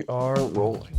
are rolling.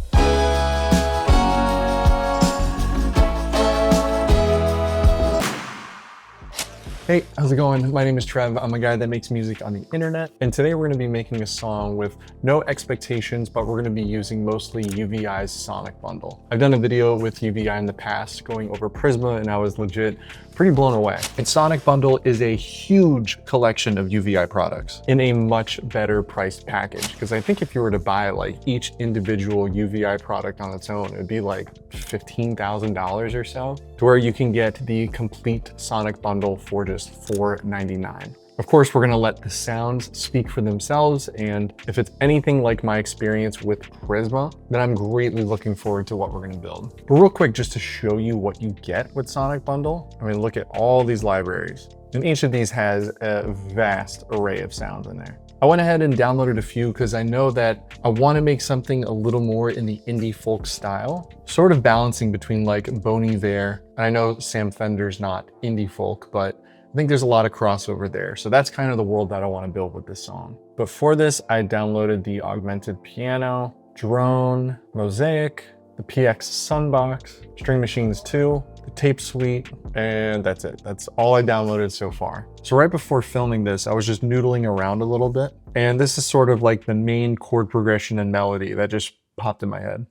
Hey, how's it going? My name is Trev. I'm a guy that makes music on the internet, and today we're going to be making a song with no expectations, but we're going to be using mostly UVI's Sonic Bundle. I've done a video with UVI in the past going over Prisma, and I was legit pretty blown away. And Sonic Bundle is a huge collection of UVI products in a much better priced package, because I think if you were to buy like each individual UVI product on its own, it'd be like $15,000 or so, to where you can get the complete Sonic Bundle for just $4.99. Of course, we're gonna let the sounds speak for themselves, and if it's anything like my experience with Prisma, then I'm greatly looking forward to what we're gonna build. But real quick, just to show you what you get with Sonic Bundle, I mean, look at all these libraries. And each of these has a vast array of sounds in there. I went ahead and downloaded a few because I know that I want to make something a little more in the indie folk style, sort of balancing between like Bon Iver, and I know Sam Fender's not indie folk, but I think there's a lot of crossover there. So that's kind of the world that I want to build with this song. But for this, I downloaded the augmented piano, drone, mosaic, the PX Sunbox, String Machines 2, the tape suite, and that's it. That's all I downloaded so far. So right before filming this, I was just noodling around a little bit. And this is sort of like the main chord progression and melody that just popped in my head.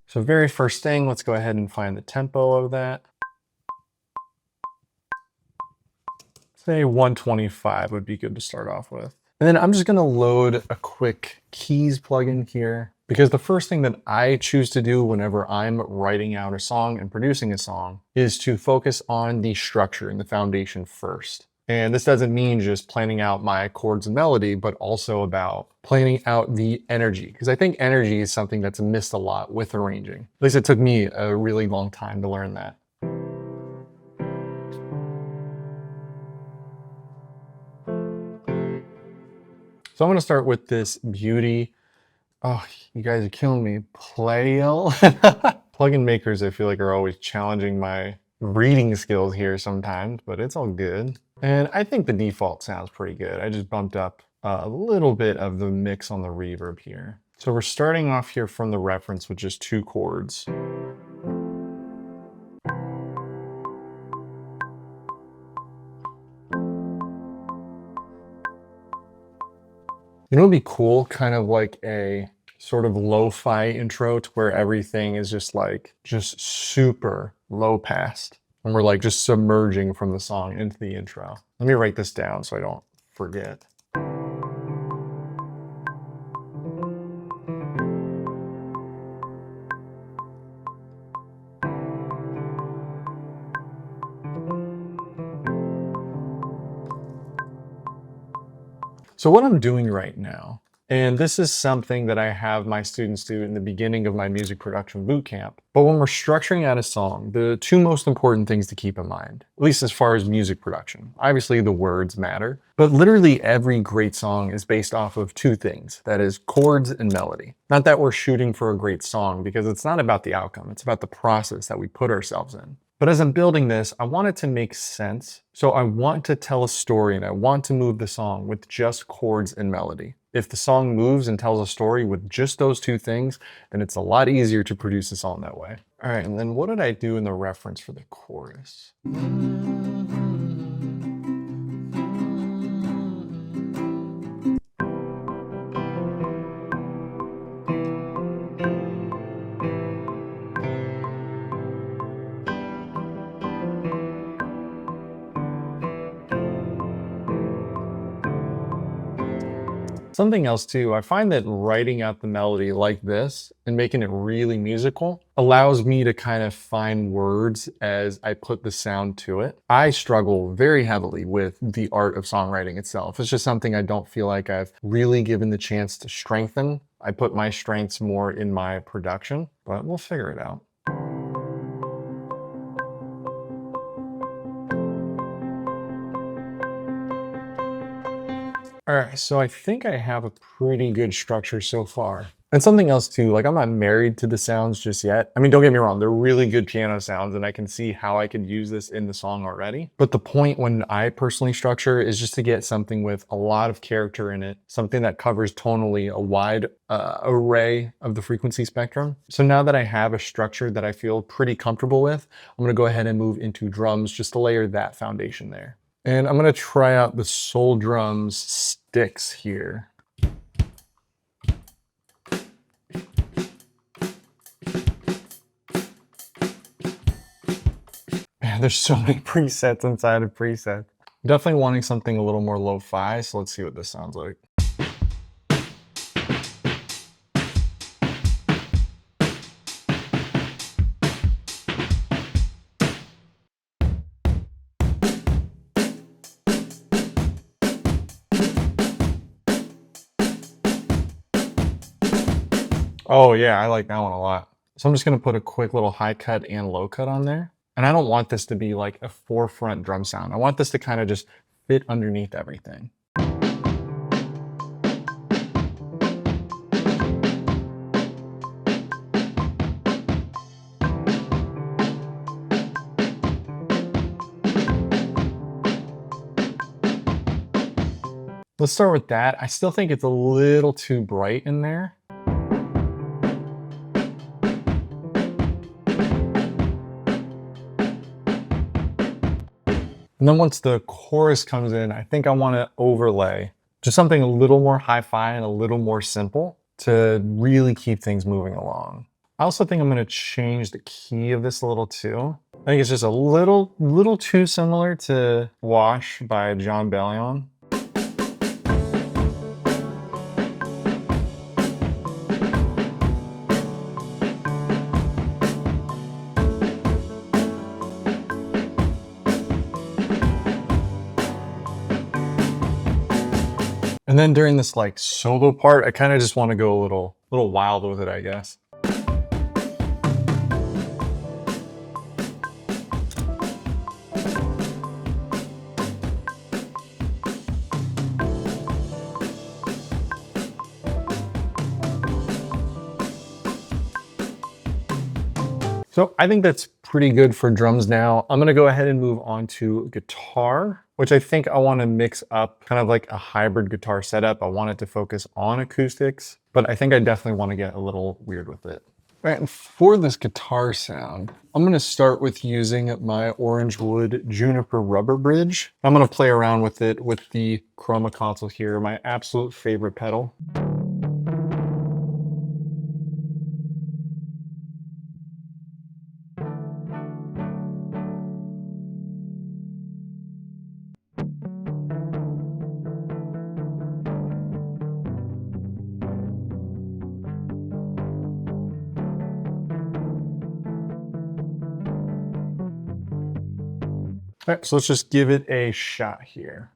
So very first thing, let's go ahead and find the tempo of that. Say 125 would be good to start off with. And then I'm just gonna load a quick keys plugin here, because the first thing that I choose to do whenever I'm writing out a song and producing a song is to focus on the structure and the foundation first. And this doesn't mean just planning out my chords and melody, but also about planning out the energy. Because I think energy is something that's missed a lot with arranging. At least it took me a really long time to learn that. So I'm gonna start with this beauty. Oh, you guys are killing me. Play-o. Plugin makers, I feel like, are always challenging my reading skills here sometimes, but it's all good. And I think the default sounds pretty good. I just bumped up a little bit of the mix on the reverb here. So we're starting off here from the reference with just 2 chords. You know, it'd be cool, kind of like a sort of lo-fi intro to where everything is just super low passed. And we're like just submerging from the song into the intro. Let me write this down so I don't forget. So what I'm doing right now, and this is something that I have my students do in the beginning of my music production bootcamp, but when we're structuring out a song, the 2 most important things to keep in mind, at least as far as music production, obviously the words matter, but literally every great song is based off of 2 things, that is chords and melody. Not that we're shooting for a great song, because it's not about the outcome, it's about the process that we put ourselves in. But as I'm building this, I want it to make sense. So I want to tell a story and I want to move the song with just chords and melody. If the song moves and tells a story with just those 2 things, then it's a lot easier to produce a song that way. All right, and then what did I do in the reference for the chorus? Something else too, I find that writing out the melody like this and making it really musical allows me to kind of find words as I put the sound to it. I struggle very heavily with the art of songwriting itself. It's just something I don't feel like I've really given the chance to strengthen I put my strengths more in my production, but we'll figure it out. All right, so I think I have a pretty good structure so far. And something else too, like I'm not married to the sounds just yet. I mean, don't get me wrong, they're really good piano sounds and I can see how I could use this in the song already. But the point when I personally structure is just to get something with a lot of character in it, something that covers tonally a wide array of the frequency spectrum. So now that I have a structure that I feel pretty comfortable with, I'm gonna go ahead and move into drums just to layer that foundation there. And I'm gonna try out the Soul Drums sticks here. Man, there's so many presets inside of presets. Definitely wanting something a little more lo-fi, so let's see what this sounds like. Oh yeah, I like that one a lot. So I'm just gonna put a quick little high cut and low cut on there. And I don't want this to be like a forefront drum sound. I want this to kind of just fit underneath everything. Let's start with that. I still think it's a little too bright in there. And then once the chorus comes in, I think I want to overlay just something a little more hi-fi and a little more simple to really keep things moving along. I also think I'm going to change the key of this a little too. I think it's just a little too similar to Wash by John Bellion. And then during this like solo part, I kind of just want to go a little wild with it, I guess. So I think that's pretty good for drums now. I'm gonna go ahead and move on to guitar, which I think I wanna mix up kind of like a hybrid guitar setup. I want it to focus on acoustics, but I think I definitely wanna get a little weird with it. All right, and for this guitar sound, I'm gonna start with using my Orange Wood Juniper Rubber Bridge. I'm gonna play around with it with the Chroma console here, my absolute favorite pedal. All right, so let's just give it a shot here.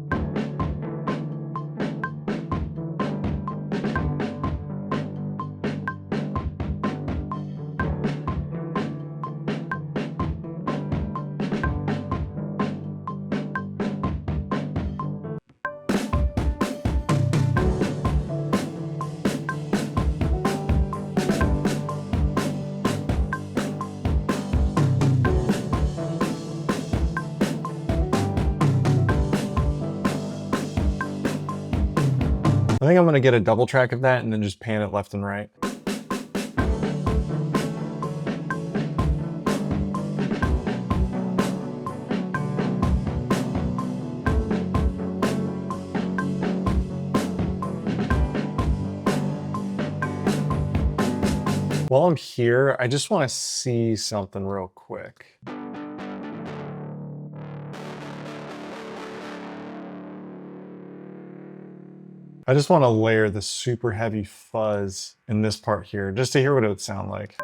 I think I'm gonna get a double track of that and then just pan it left and right. While I'm here, I just wanna see something real quick. I just want to layer the super heavy fuzz in this part here, just to hear what it would sound like.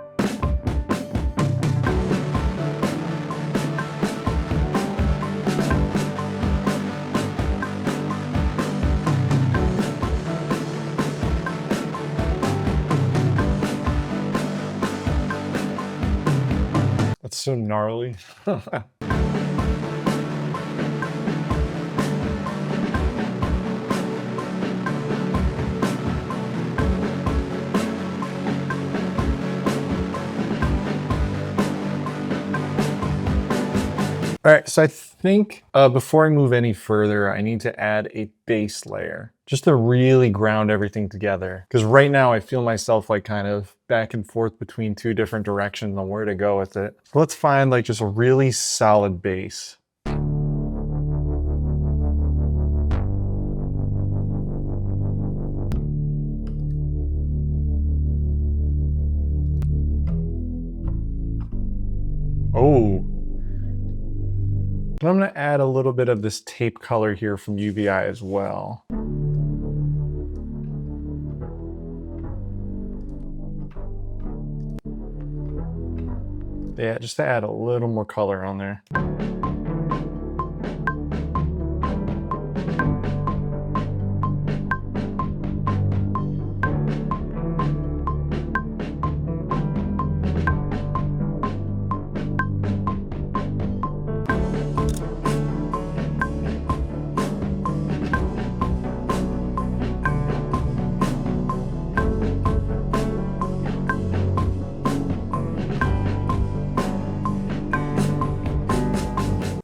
That's so gnarly. All right, so I think before I move any further, I need to add a base layer just to really ground everything together. Because right now I feel myself like kind of back and forth between two different directions on where to go with it. So let's find like just a really solid base. Oh. I'm gonna add a little bit of this tape color here from UVI as well. Yeah, just to add a little more color on there.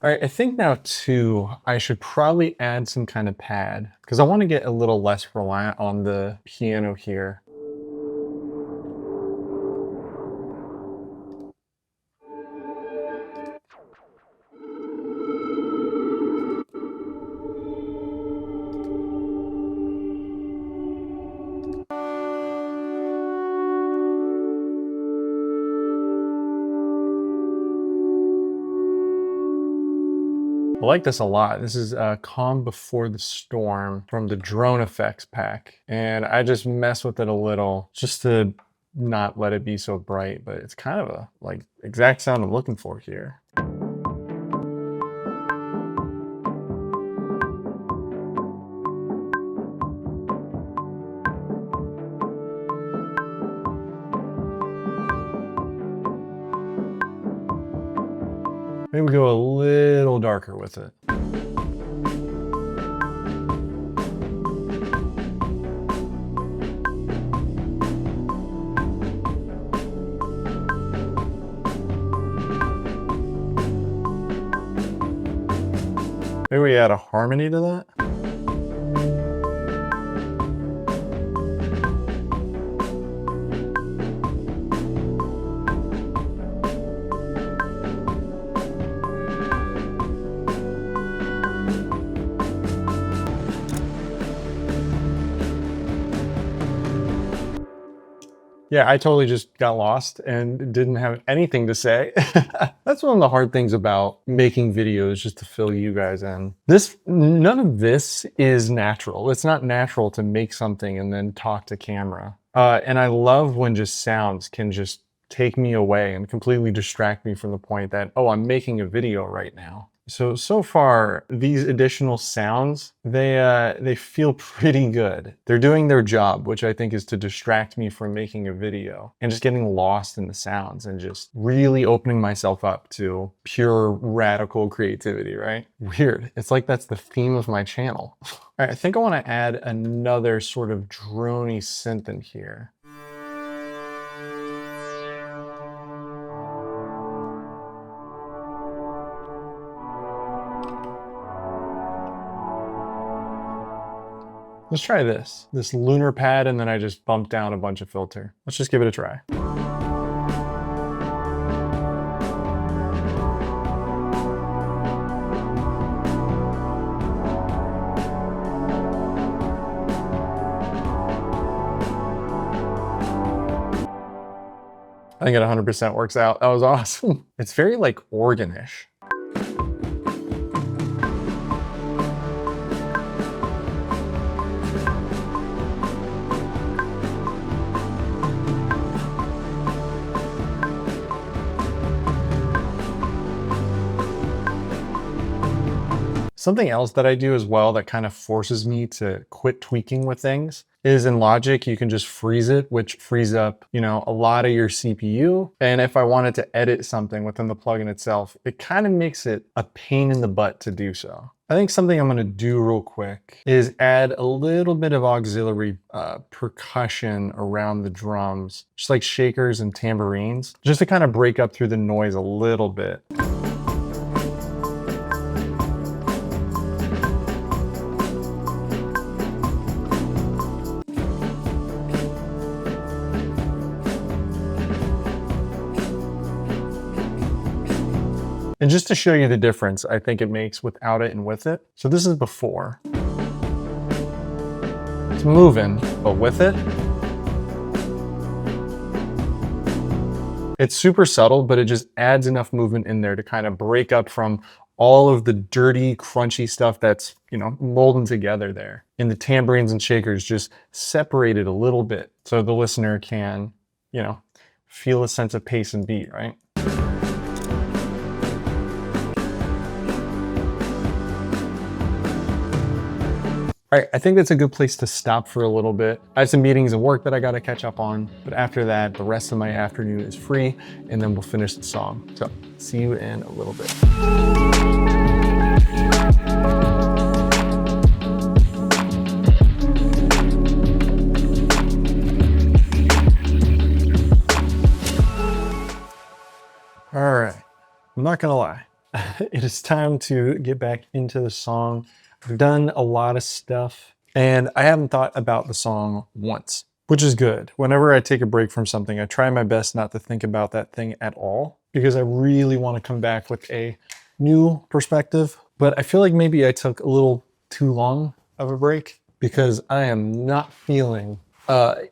All right, I think now too, I should probably add some kind of pad because I want to get a little less reliant on the piano here. I like this a lot. This is Calm Before the Storm from the Drone Effects pack. And I just mess with it a little just to not let it be so bright, but it's kind of a like exact sound I'm looking for here. Maybe we go a little darker with it. Maybe we add a harmony to that. Yeah, I totally just got lost and didn't have anything to say. That's one of the hard things about making videos, just to fill you guys in. None of this is natural. It's not natural to make something and then talk to camera. And I love when just sounds can just take me away and completely distract me from the point that, oh, I'm making a video right now. So far, these additional sounds, they feel pretty good. They're doing their job, which I think is to distract me from making a video and just getting lost in the sounds and just really opening myself up to pure radical creativity, right? Weird. It's like that's the theme of my channel. All right, I think I want to add another sort of droney synth in here. Let's try this lunar pad, and then I just bumped down a bunch of filter. Let's just give it a try. I think it 100% works out. That was awesome. It's very like organ-ish. Something else that I do as well that kind of forces me to quit tweaking with things is in Logic, you can just freeze it, which frees up, you know, a lot of your CPU. And if I wanted to edit something within the plugin itself, it kind of makes it a pain in the butt to do so. I think something I'm gonna do real quick is add a little bit of auxiliary percussion around the drums, just like shakers and tambourines, just to kind of break up through the noise a little bit. And just to show you the difference I think it makes without it and with it. So this is before. It's moving, but with it, it's super subtle, but it just adds enough movement in there to kind of break up from all of the dirty, crunchy stuff that's, you know, molding together there. And the tambourines and shakers just separate it a little bit so the listener can, you know, feel a sense of pace and beat, right? All right, I think that's a good place to stop for a little bit. I have some meetings and work that I gotta catch up on, but after that, the rest of my afternoon is free, and then we'll finish the song. So, see you in a little bit. All right, I'm not gonna lie. It is time to get back into the song. I've done a lot of stuff and I haven't thought about the song once, which is good. Whenever I take a break from something, I try my best not to think about that thing at all because I really want to come back with a new perspective. But I feel like maybe I took a little too long of a break because I am not feeling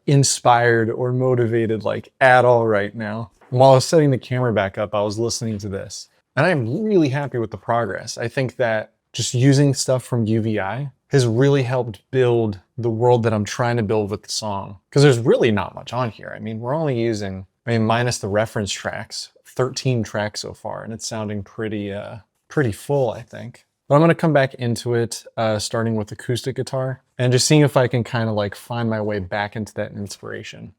inspired or motivated like at all right now. While I was setting the camera back up, I was listening to this and I'm really happy with the progress. I think that just using stuff from UVI has really helped build the world that I'm trying to build with the song. Because there's really not much on here. I mean, we're only using, minus the reference tracks, 13 tracks so far, and it's sounding pretty full, I think. But I'm gonna come back into it, starting with acoustic guitar, and just seeing if I can kind of like find my way back into that inspiration.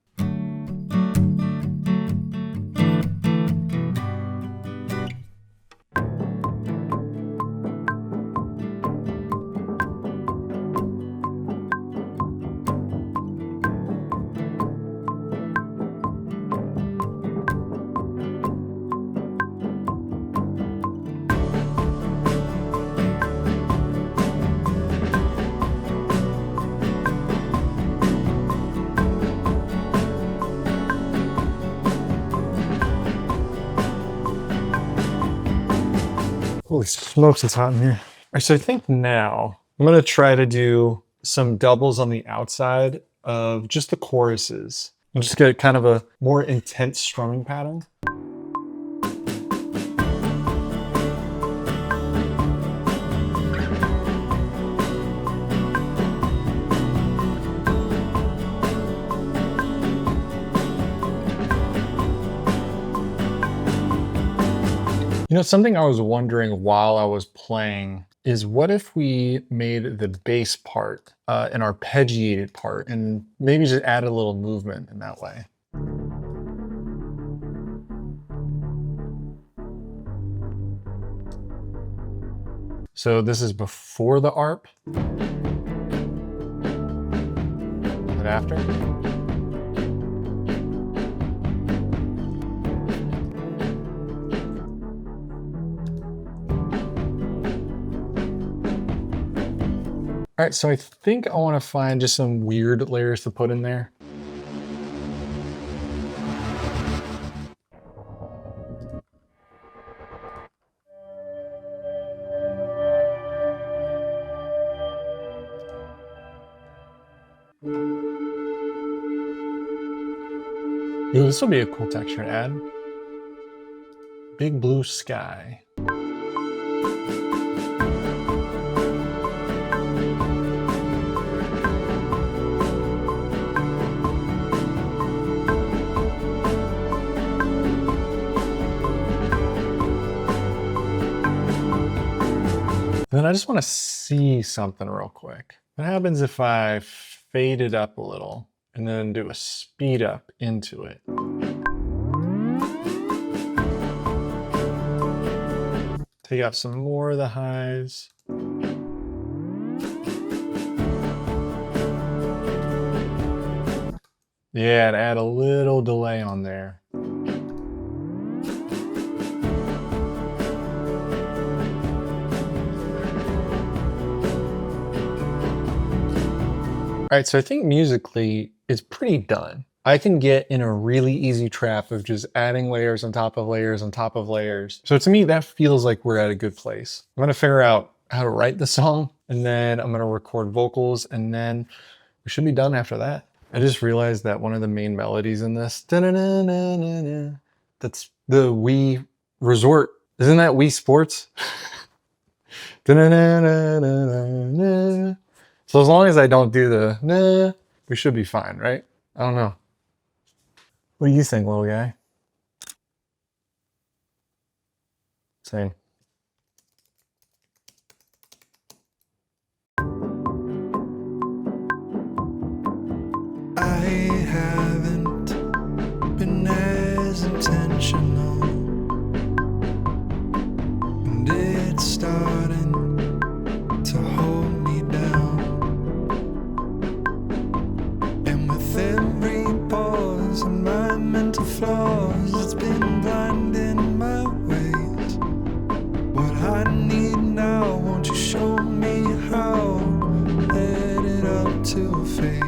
Holy smokes, it's hot in here. All right, so I think now I'm gonna try to do some doubles on the outside of just the choruses. I'll just get kind of a more intense strumming pattern. You know, something I was wondering while I was playing is what if we made the bass part an arpeggiated part and maybe just add a little movement in that way. So this is before the arp and after. All right, so I think I want to find just some weird layers to put in there. Ooh, this will be a cool texture to add. Big blue sky. then I just want to see something real quick. What happens if I fade it up a little and then do a speed up into it? Take out some more of the highs. Yeah, and add a little delay on there. All right, so I think musically it's pretty done. I can get in a really easy trap of just adding layers on top of layers on top of layers. So to me, that feels like we're at a good place. I'm gonna figure out how to write the song, and then I'm gonna record vocals, and then we should be done after that. I just realized that one of the main melodies in this, that's the Wii Resort. Isn't that Wii Sports? So as long as I don't do the nah, we should be fine, right? I don't know. What do you think, little guy? Same. I haven't been as intentional, and it's starting to hold me down. And with every pause in my mental flaws, it's been blinding my ways. What I need now, won't you show me how? Let it up to fade.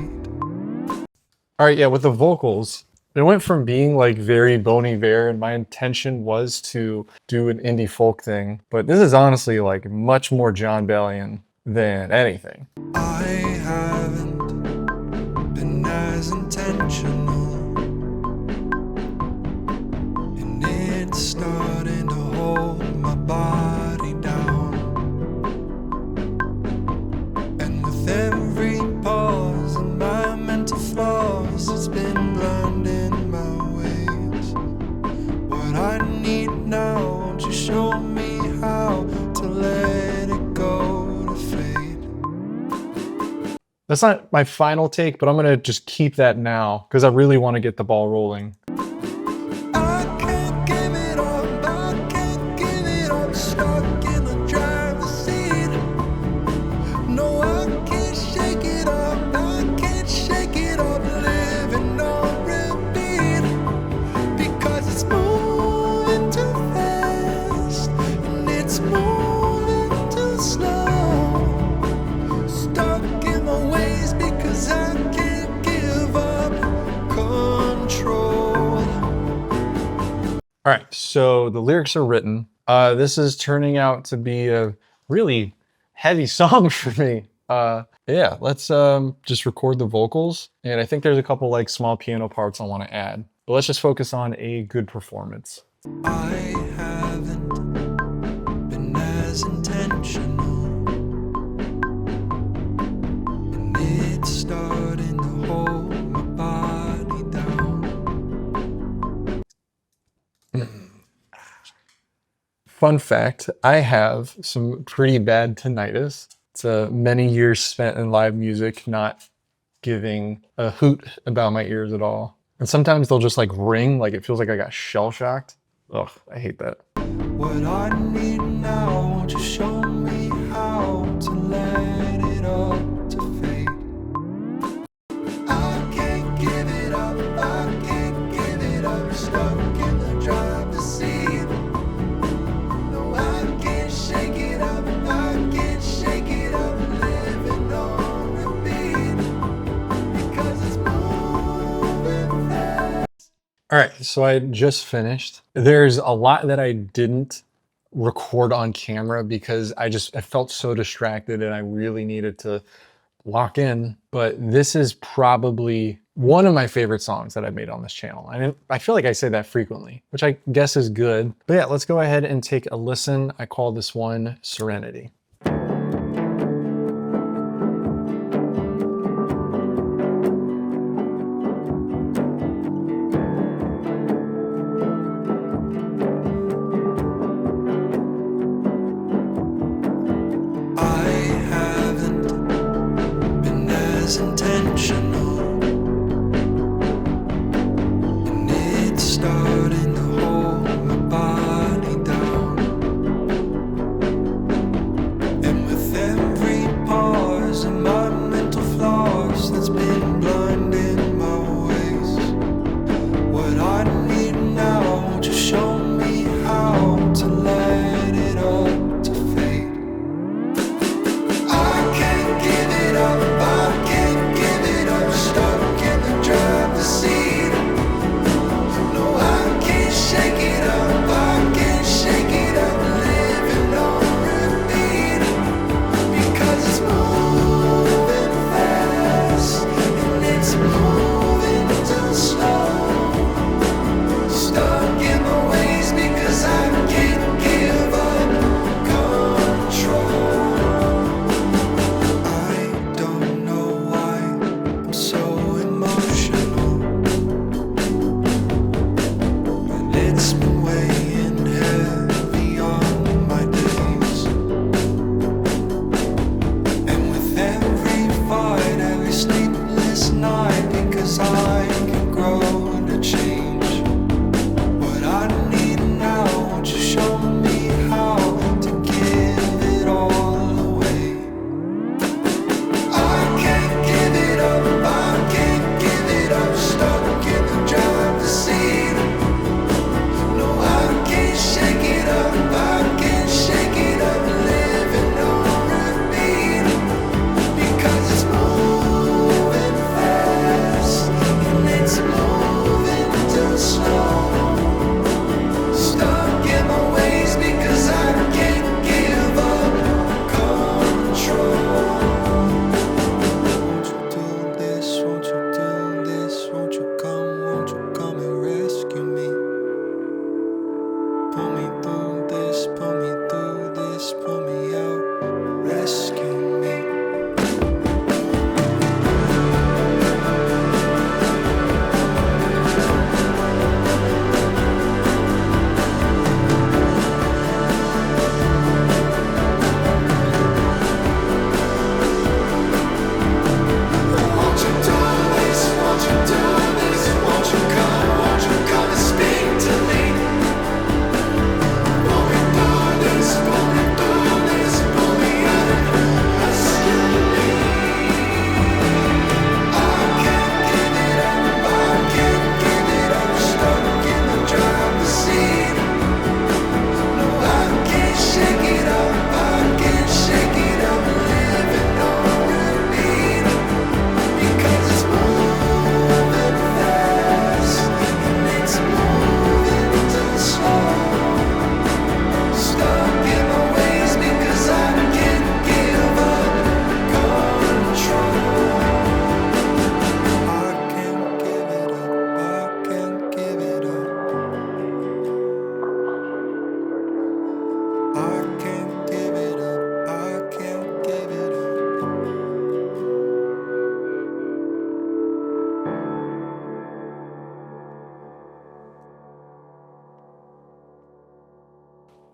All right, yeah, with the vocals, it went from being like very Bon Iver, and my intention was to do an indie folk thing, but this is honestly like much more John Bellion than anything. I haven't been as intentional, and it's starting to hold my body down. And with every pause in my mental flaws, it's been blinding my ways. What I need now, won't you show me how to let it go to fade? That's not my final take, but I'm gonna just keep that now because I really want to get the ball rolling. I can't give it up, I can't give it up, stuck in the driver's seat. No, I can't shake it up, I can't shake it up, living on repeat. Because it's moving too fast, and it's moving too slow. Stuck in my ways because I can't give up control. All right, so the lyrics are written. This is turning out to be a really heavy song for me. Yeah, let's just record the vocals. And I think there's a couple like small piano parts I want to add. But let's just focus on a good performance. I haven't been as intentional, and it's starting to hold my body down. Fun fact, I have some pretty bad tinnitus. It's many years spent in live music, not giving a hoot about my ears at all. And sometimes they'll just like ring, like it feels like I got shell shocked. Ugh, I hate that. What I need now, won't you show me how to let it up to fade? I can't give it up, I can't give it up, stuck in the driver's seat. No, I can't shake it up, I can't shake it up, living on repeat. Because it's moving fast. All right, so I just finished. There's a lot that I didn't record on camera because I felt so distracted and I really needed to lock in. But this is probably one of my favorite songs that I've made on this channel. And I feel like I say that frequently, which I guess is good. But yeah, let's go ahead and take a listen. I call this one Serenity.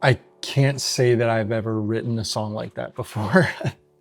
I can't say that I've ever written a song like that before.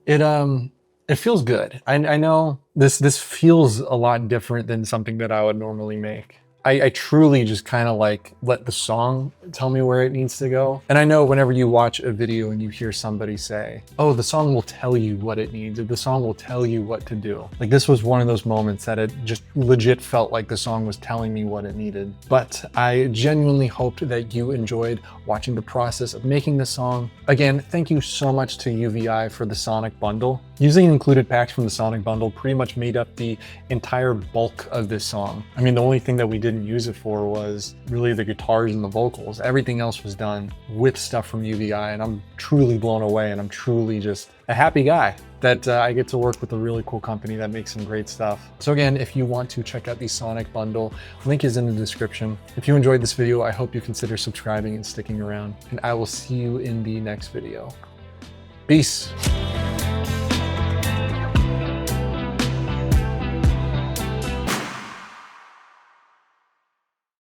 It feels good. I know this feels a lot different than something that I would normally make. I truly just kind of like let the song tell me where it needs to go. And I know whenever you watch a video and you hear somebody say, oh, the song will tell you what it needs, or the song will tell you what to do. Like, this was one of those moments that it just legit felt like the song was telling me what it needed. But I genuinely hoped that you enjoyed watching the process of making the song. Again, thank you so much to UVI for the Sonic Bundle. Using included packs from the Sonic Bundle pretty much made up the entire bulk of this song. I mean, the only thing that we didn't use it for was really the guitars and the vocals. Everything else was done with stuff from UVI, and I'm truly blown away, and I'm truly just a happy guy that I get to work with a really cool company that makes some great stuff. So again, if you want to check out the Sonic Bundle, link is in the description. If you enjoyed this video, I hope you consider subscribing and sticking around, and I will see you in the next video. Peace.